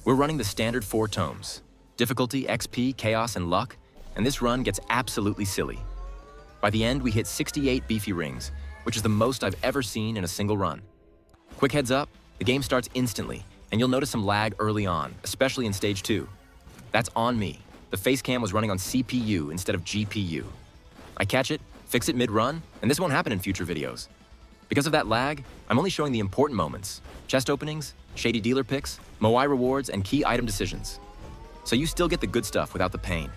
We're running the standard 4 tomes: difficulty, XP, chaos, and luck, and this run gets absolutely silly. By the end, we hit 68 beefy rings, which is the most I've ever seen in a single run. Quick heads up, the game starts instantly, and you'll notice some lag early on, especially in stage 2. That's on me. The face cam was running on CPU instead of GPU. I catch it, fix it mid-run, and this won't happen in future videos. Because of that lag, I'm only showing the important moments: chest openings, shady dealer picks, Moai rewards, and key item decisions. So you still get the good stuff without the pain.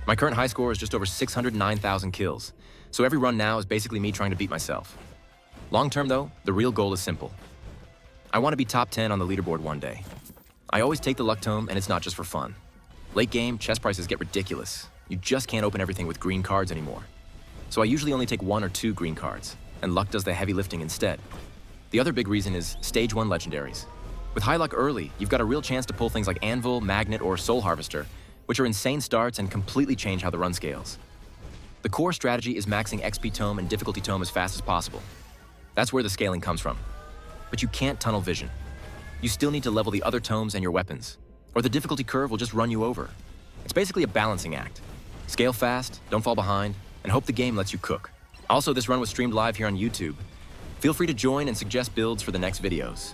My current high score is just over 609,000 kills, so every run now is basically me trying to beat myself. Long term though, the real goal is simple. I want to be top 10 on the leaderboard one day. I always take the luck tome, and it's not just for fun. Late game, chest prices get ridiculous. You just can't open everything with green cards anymore. So I usually only take 1 or 2 green cards, and luck does the heavy lifting instead. The other big reason is stage 1 legendaries. With high luck early, you've got a real chance to pull things like Anvil, Magnet, or Soul Harvester, which are insane starts and completely change how the run scales. The core strategy is maxing XP tome and difficulty tome as fast as possible. That's where the scaling comes from. But you can't tunnel vision. You still need to level the other tomes and your weapons, or the difficulty curve will just run you over. It's basically a balancing act. Scale fast, don't fall behind, and hope the game lets you cook. Also, this run was streamed live here on YouTube. Feel free to join and suggest builds for the next videos.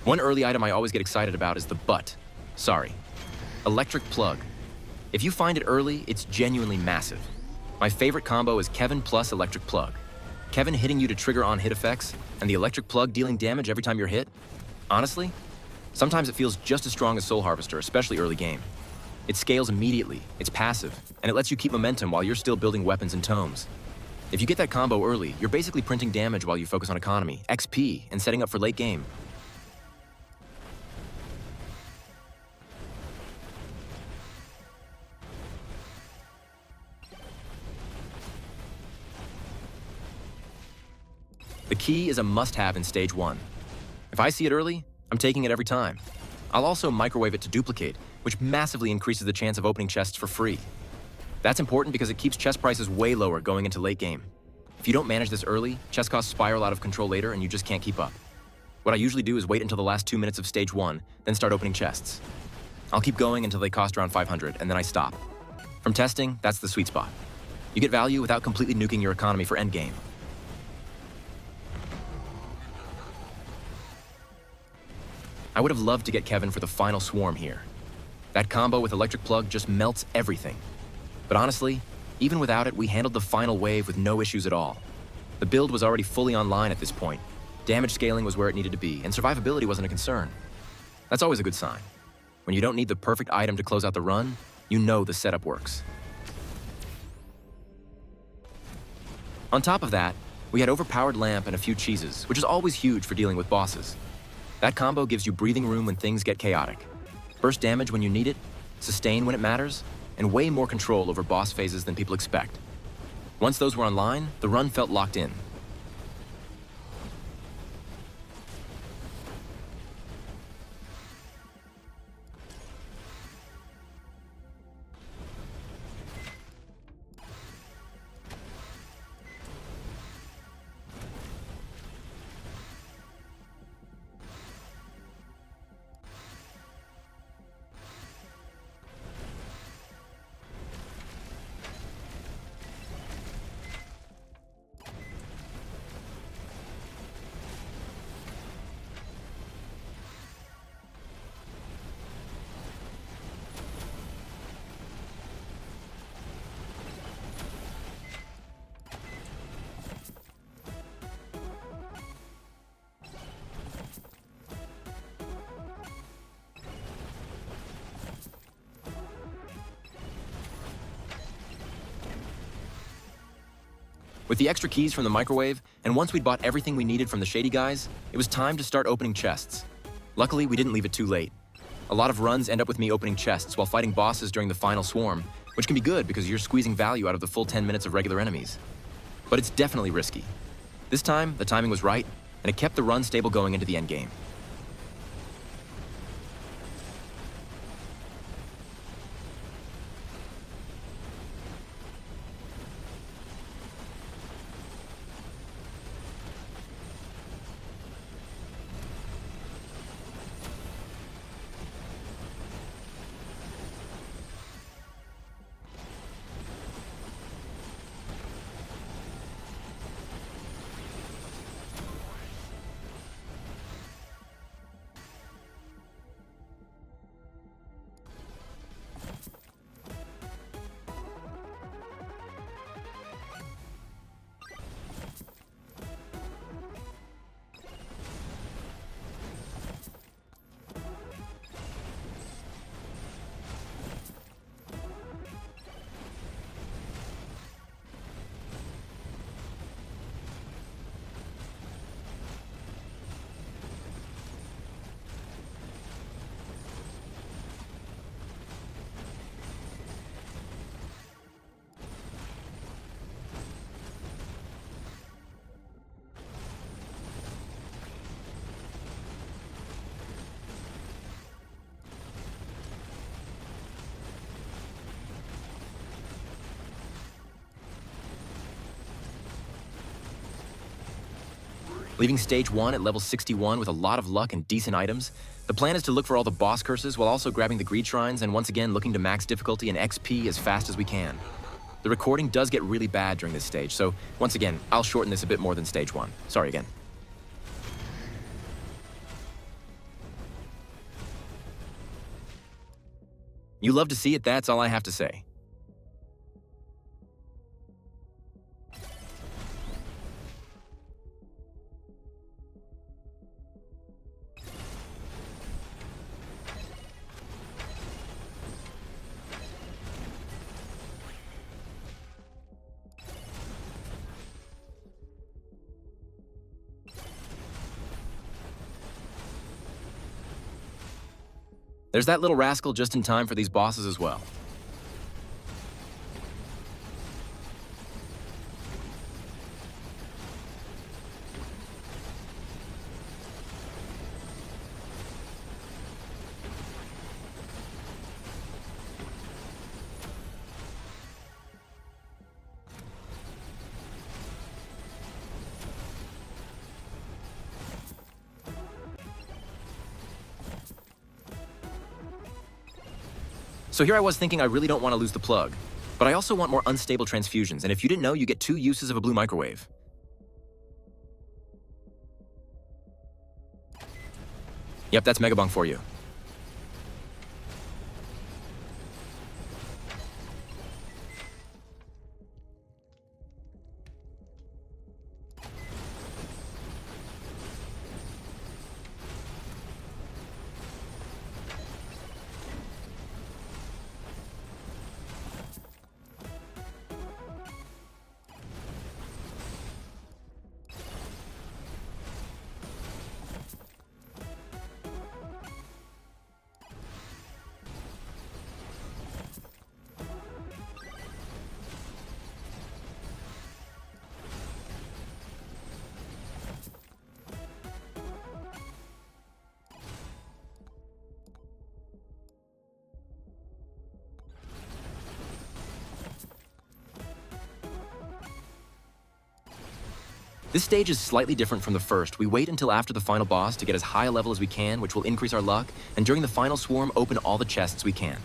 One early item I always get excited about is the electric plug. If you find it early, it's genuinely massive. My favorite combo is Kevin plus electric plug. Kevin hitting you to trigger on hit effects, and the electric plug dealing damage every time you're hit. Honestly, sometimes it feels just as strong as Soul Harvester, especially early game. It scales immediately, it's passive, and it lets you keep momentum while you're still building weapons and tomes. If you get that combo early, you're basically printing damage while you focus on economy, XP, and setting up for late game. The key is a must-have in stage 1. If I see it early, I'm taking it every time. I'll also microwave it to duplicate, which massively increases the chance of opening chests for free. That's important because it keeps chest prices way lower going into late game. If you don't manage this early, chest costs spiral out of control later and you just can't keep up. What I usually do is wait until the last 2 minutes of stage 1, then start opening chests. I'll keep going until they cost around 500, and then I stop. From testing, that's the sweet spot. You get value without completely nuking your economy for endgame. I would have loved to get Kevin for the final swarm here. That combo with electric plug just melts everything. But honestly, even without it, we handled the final wave with no issues at all. The build was already fully online at this point. Damage scaling was where it needed to be, and survivability wasn't a concern. That's always a good sign. When you don't need the perfect item to close out the run, you know the setup works. On top of that, we had overpowered lamp and a few cheeses, which is always huge for dealing with bosses. That combo gives you breathing room when things get chaotic. Burst damage when you need it, sustain when it matters, and way more control over boss phases than people expect. Once those were online, the run felt locked in. With the extra keys from the microwave, and once we'd bought everything we needed from the shady guys, it was time to start opening chests. Luckily, we didn't leave it too late. A lot of runs end up with me opening chests while fighting bosses during the final swarm, which can be good because you're squeezing value out of the full 10 minutes of regular enemies. But it's definitely risky. This time, the timing was right, and it kept the run stable going into the endgame. Leaving stage 1 at level 61 with a lot of luck and decent items, the plan is to look for all the boss curses while also grabbing the greed shrines and once again looking to max difficulty and XP as fast as we can. The recording does get really bad during this stage, so once again, I'll shorten this a bit more than stage 1. Sorry again. You love to see it, that's all I have to say. There's that little rascal just in time for these bosses as well. So here I was thinking I really don't want to lose the plug, but I also want more unstable transfusions, and if you didn't know, you get 2 uses of a blue microwave. Yep, that's Megabonk for you. This stage is slightly different from the first. We wait until after the final boss to get as high a level as we can, which will increase our luck, and during the final swarm, open all the chests we can.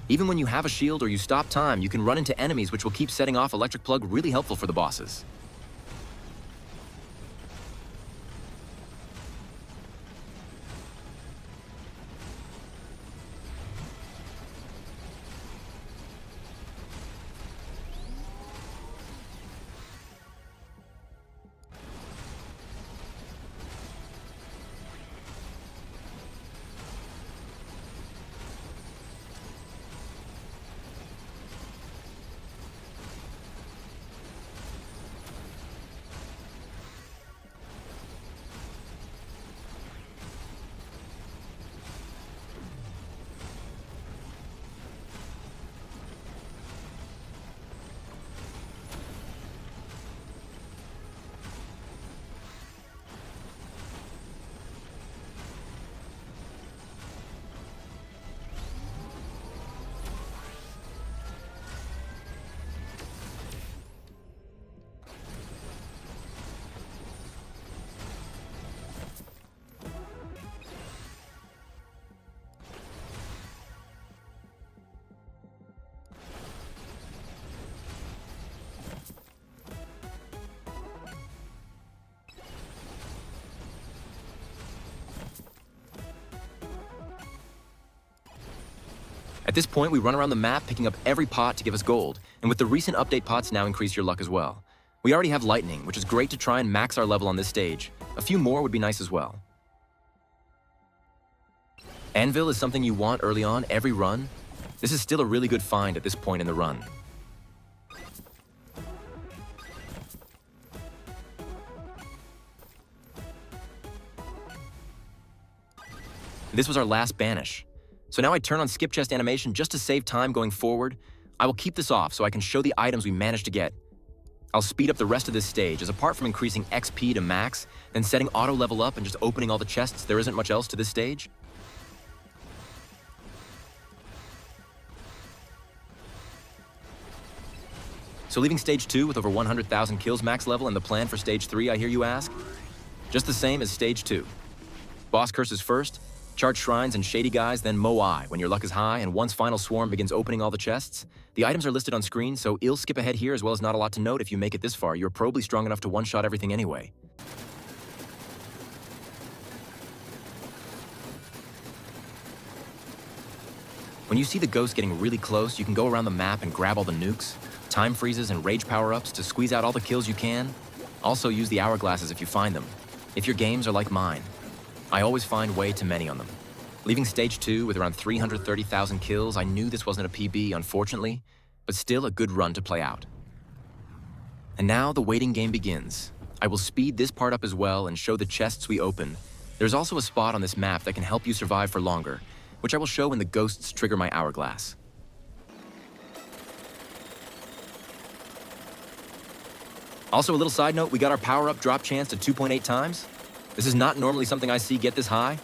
Even when you have a shield or you stop time, you can run into enemies which will keep setting off electric plug, really helpful for the bosses. At this point, we run around the map picking up every pot to give us gold, and with the recent update pots now increase your luck as well. We already have lightning, which is great to try and max our level on this stage. A few more would be nice as well. Anvil is something you want early on every run. This is still a really good find at this point in the run. This was our last banish. So now I turn on skip chest animation just to save time going forward. I will keep this off so I can show the items we managed to get. I'll speed up the rest of this stage, as apart from increasing XP to max, then setting auto level up and just opening all the chests, there isn't much else to this stage. So leaving stage 2 with over 100,000 kills max level and the plan for stage 3, I hear you ask? Just the same as stage 2. Boss curses first, charge shrines and shady guys, then Moai when your luck is high, and once final swarm begins opening all the chests. The items are listed on screen, so I'll skip ahead here as well as not a lot to note. If you make it this far, you're probably strong enough to one-shot everything anyway. When you see the ghost getting really close, you can go around the map and grab all the nukes, time freezes and rage power-ups to squeeze out all the kills you can. Also use the hourglasses if you find them. If your games are like mine, I always find way too many on them. Leaving stage 2 with around 330,000 kills, I knew this wasn't a PB, unfortunately, but still a good run to play out. And now the waiting game begins. I will speed this part up as well and show the chests we opened. There's also a spot on this map that can help you survive for longer, which I will show when the ghosts trigger my hourglass. Also, a little side note, we got our power-up drop chance to 2.8 times. This is not normally something I see get this high.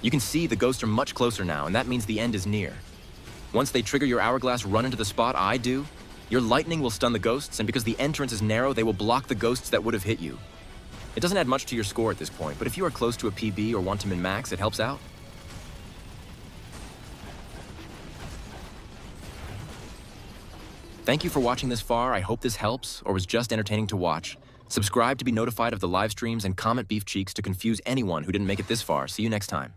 You can see the ghosts are much closer now, and that means the end is near. Once they trigger your hourglass run into the spot I do, your lightning will stun the ghosts, and because the entrance is narrow, they will block the ghosts that would have hit you. It doesn't add much to your score at this point, but if you are close to a PB or want to min-max, it helps out. Thank you for watching this far. I hope this helps, or was just entertaining to watch. Subscribe to be notified of the live streams, and comment beef cheeks to confuse anyone who didn't make it this far. See you next time.